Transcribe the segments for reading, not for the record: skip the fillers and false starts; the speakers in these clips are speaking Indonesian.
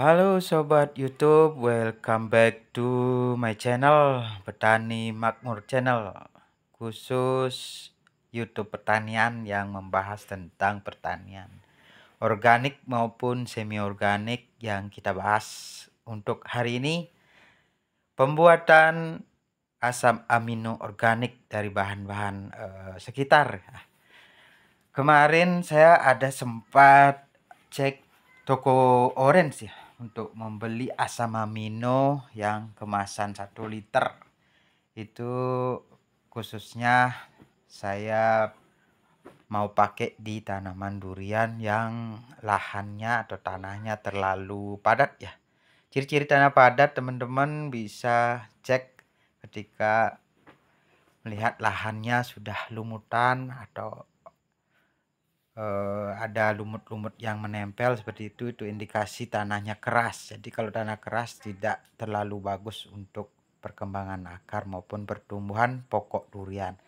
Halo Sobat YouTube, welcome back to my channel Petani Makmur Channel. Khusus YouTube pertanian yang membahas tentang pertanian organik maupun semi organik yang kita bahas. Untuk hari ini, pembuatan asam amino organik dari bahan-bahan sekitar. Kemarin saya ada sempat cek toko orange ya untuk membeli asam amino yang kemasan 1 liter. Itu khususnya saya mau pakai di tanaman durian yang lahannya atau tanahnya terlalu padat ya. Ciri-ciri tanah padat teman-teman bisa cek ketika melihat lahannya sudah lumutan atau ada lumut-lumut yang menempel seperti itu indikasi tanahnya keras. Jadi kalau tanah keras tidak terlalu bagus untuk perkembangan akar maupun pertumbuhan pokok durian.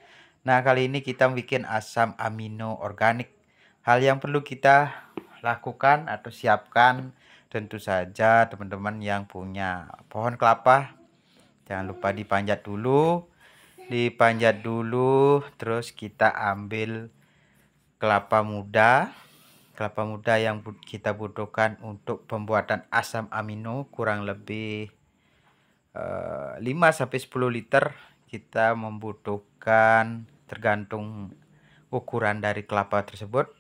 Nah, kali ini kita bikin asam amino organik. Hal yang perlu kita lakukan atau siapkan, tentu saja teman-teman yang punya pohon kelapa, jangan lupa dipanjat dulu, terus kita ambil kelapa muda yang kita butuhkan untuk pembuatan asam amino kurang lebih 5-10 liter. Kita membutuhkan, tergantung ukuran dari kelapa tersebut,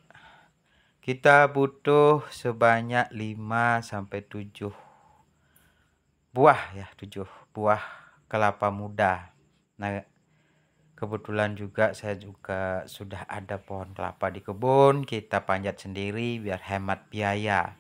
kita butuh sebanyak 5-7 buah ya, 7 buah kelapa muda. Nah, kebetulan juga saya sudah ada pohon kelapa di kebun, kita panjat sendiri biar hemat biaya.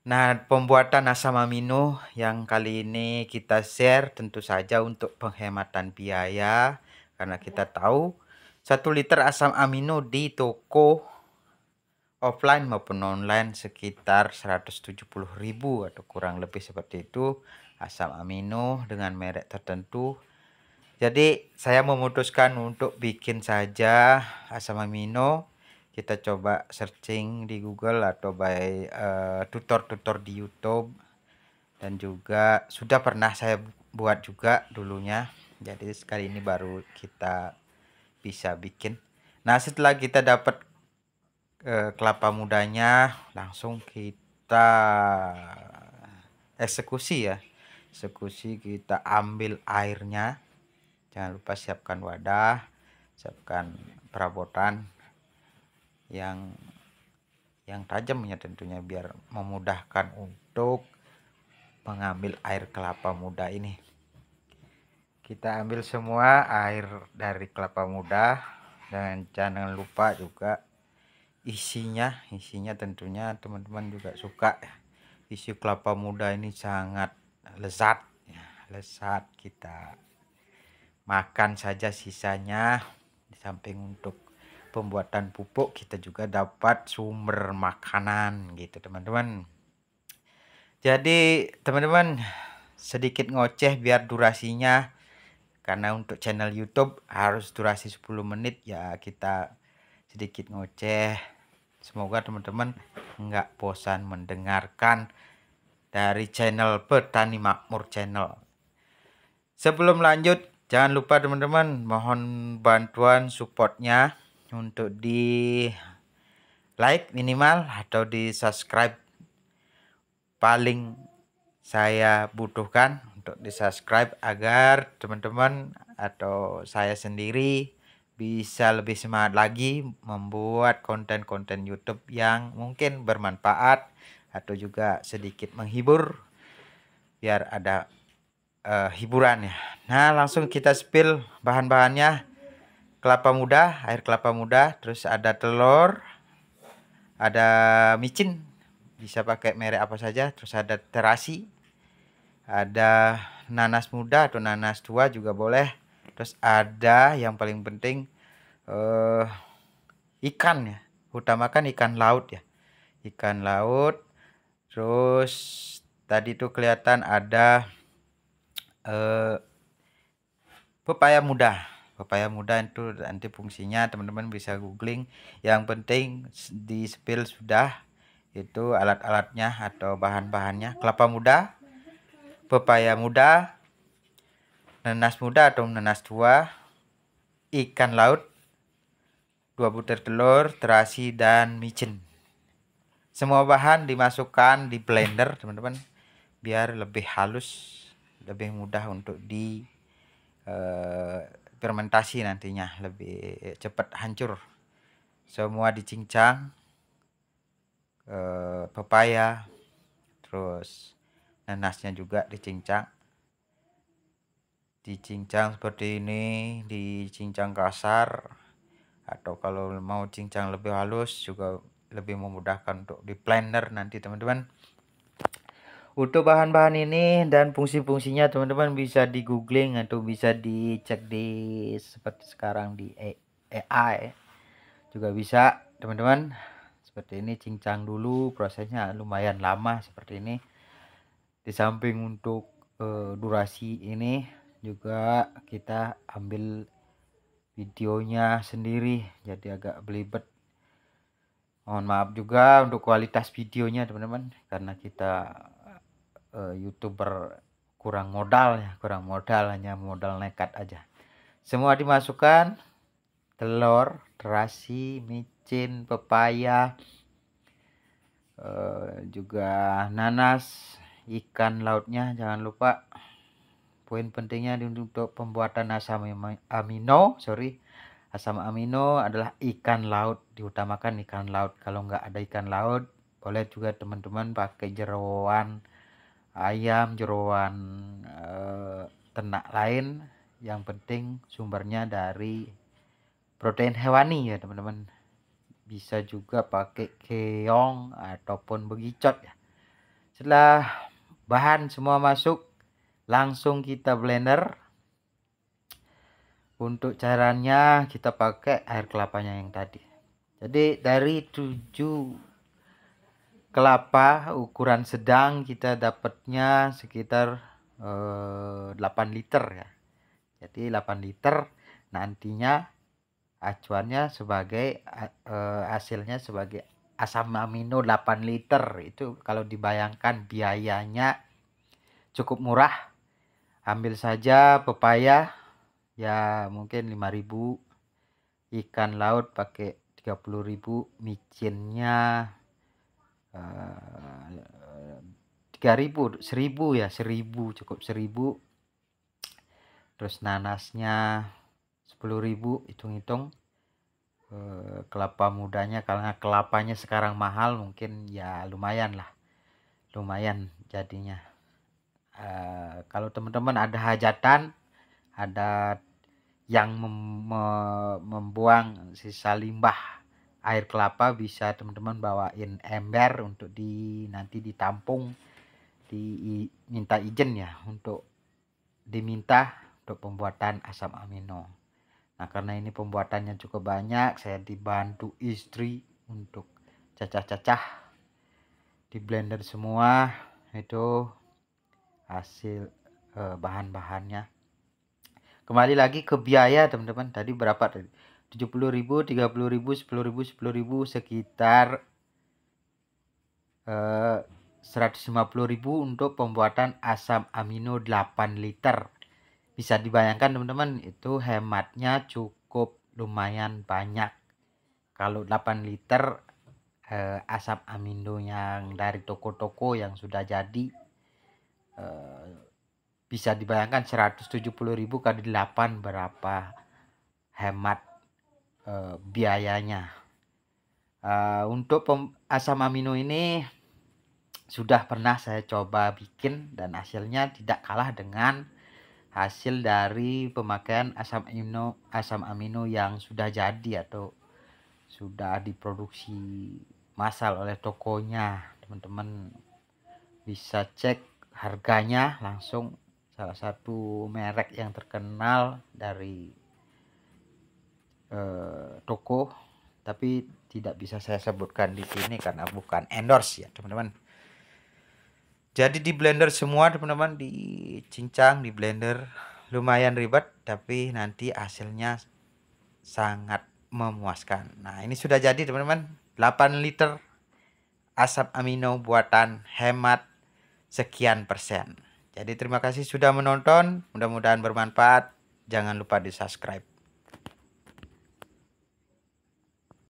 Nah, pembuatan asam amino yang kali ini kita share tentu saja untuk penghematan biaya, karena kita tahu 1 liter asam amino di toko offline maupun online sekitar 170.000 atau kurang lebih seperti itu asam amino dengan merek tertentu. Jadi saya memutuskan untuk bikin saja asam amino. Kita coba searching di Google atau by tutor-tutor di YouTube, dan juga sudah pernah saya buat juga dulunya. Jadi sekali ini baru kita bisa bikin. Nah, setelah kita dapat kelapa mudanya, langsung kita eksekusi ya. Eksekusi, kita ambil airnya. Jangan lupa siapkan wadah, siapkan perabotan yang tajam ya tentunya, biar memudahkan untuk mengambil air kelapa muda ini. Kita ambil semua air dari kelapa muda, dan jangan lupa juga isinya tentunya teman-teman juga suka. Isi kelapa muda ini sangat lezat ya, lezat. Kita makan saja sisanya. Di samping untuk pembuatan pupuk, kita juga dapat sumber makanan gitu teman-teman. Jadi teman-teman, sedikit ngoceh biar durasinya, karena untuk channel YouTube harus durasi 10 menit ya, kita sedikit ngoceh. Semoga teman-teman nggak bosan mendengarkan dari channel Petani Makmur Channel. Sebelum lanjut, jangan lupa teman-teman, mohon bantuan supportnya untuk di like minimal atau di subscribe. Paling saya butuhkan untuk di subscribe agar teman-teman atau saya sendiri bisa lebih semangat lagi membuat konten-konten YouTube yang mungkin bermanfaat atau juga sedikit menghibur, biar ada hiburan ya. Nah, langsung kita spill bahan-bahannya. Kelapa muda, air kelapa muda, terus ada telur, ada micin, bisa pakai merek apa saja, terus ada terasi, ada nanas muda atau nanas tua juga boleh, terus ada yang paling penting ikan ya, utamakan ikan laut ya, ikan laut. Terus tadi tuh kelihatan ada pepaya muda. Pepaya muda itu nanti fungsinya teman-teman bisa googling. Yang penting di spill sudah. Itu alat-alatnya atau bahan-bahannya: kelapa muda, pepaya muda, nanas muda atau nanas tua, ikan laut, 2 butir telur, terasi, dan micin. Semua bahan dimasukkan di blender teman-teman, biar lebih halus, lebih mudah untuk di fermentasi, nantinya lebih cepat hancur. Semua dicincang, pepaya, terus nanasnya juga dicincang seperti ini, dicincang kasar, atau kalau mau cincang lebih halus juga lebih memudahkan untuk di blender nanti teman-teman. Untuk bahan-bahan ini dan fungsi-fungsinya teman-teman bisa di googling atau bisa dicek di seperti sekarang di AI juga bisa teman-teman. Seperti ini, cincang dulu, prosesnya lumayan lama seperti ini. Di samping untuk durasi ini juga kita ambil videonya sendiri, jadi agak belibet. Mohon maaf juga untuk kualitas videonya teman-teman, karena kita YouTuber kurang modal, hanya modal nekat aja. Semua dimasukkan: telur, terasi, micin, pepaya, juga nanas, ikan lautnya jangan lupa. Poin pentingnya untuk pembuatan asam amino adalah ikan laut, diutamakan ikan laut. Kalau nggak ada ikan laut, boleh juga teman-teman pakai jeroan ayam, jeroan ternak lain. Yang penting sumbernya dari protein hewani ya teman-teman. Bisa juga pakai keong ataupun begicot ya. Setelah bahan semua masuk, langsung kita blender. Untuk caranya kita pakai air kelapanya yang tadi. Jadi dari 7 kelapa ukuran sedang kita dapatnya sekitar 8 liter ya. Jadi 8 liter nantinya acuannya sebagai hasilnya sebagai asam amino 8 liter. Itu kalau dibayangkan biayanya cukup murah. Ambil saja pepaya ya mungkin 5.000, ikan laut pakai 30.000, micinnya 3.000, 1.000 ya, 1.000 cukup 1.000. Terus nanasnya 10.000, hitung-hitung. Kelapa mudanya, karena kelapanya sekarang mahal, mungkin ya lumayan jadinya. Kalau teman-teman ada hajatan, ada yang membuang sisa limbah air kelapa, bisa teman-teman bawain ember untuk nanti ditampung, diminta izin ya untuk diminta untuk pembuatan asam amino. Nah, karena ini pembuatannya cukup banyak, saya dibantu istri untuk cacah-cacah di blender semua. Itu hasil bahan-bahannya. Kembali lagi ke biaya teman-teman, tadi berapa tadi? 70.000, 30.000, 10.000, 10.000, sekitar 150.000 untuk pembuatan asam amino 8 liter. Bisa dibayangkan teman-teman, itu hematnya cukup lumayan banyak. Kalau 8 liter asam amino yang dari toko-toko yang sudah jadi, bisa dibayangkan 170.000 kali 8 berapa hemat biayanya. Untuk asam amino ini sudah pernah saya coba bikin dan hasilnya tidak kalah dengan hasil dari pemakaian asam amino yang sudah jadi atau sudah diproduksi massal oleh tokonya. Teman-teman bisa cek harganya langsung, salah satu merek yang terkenal dari toko, tapi tidak bisa saya sebutkan di sini karena bukan endorse ya teman-teman. Jadi di blender semua teman-teman, dicincang, di blender. Lumayan ribet tapi nanti hasilnya sangat memuaskan. Nah, ini sudah jadi teman-teman, 8 liter asam amino buatan hemat sekian persen. Jadi terima kasih sudah menonton, mudah-mudahan bermanfaat. Jangan lupa di subscribe.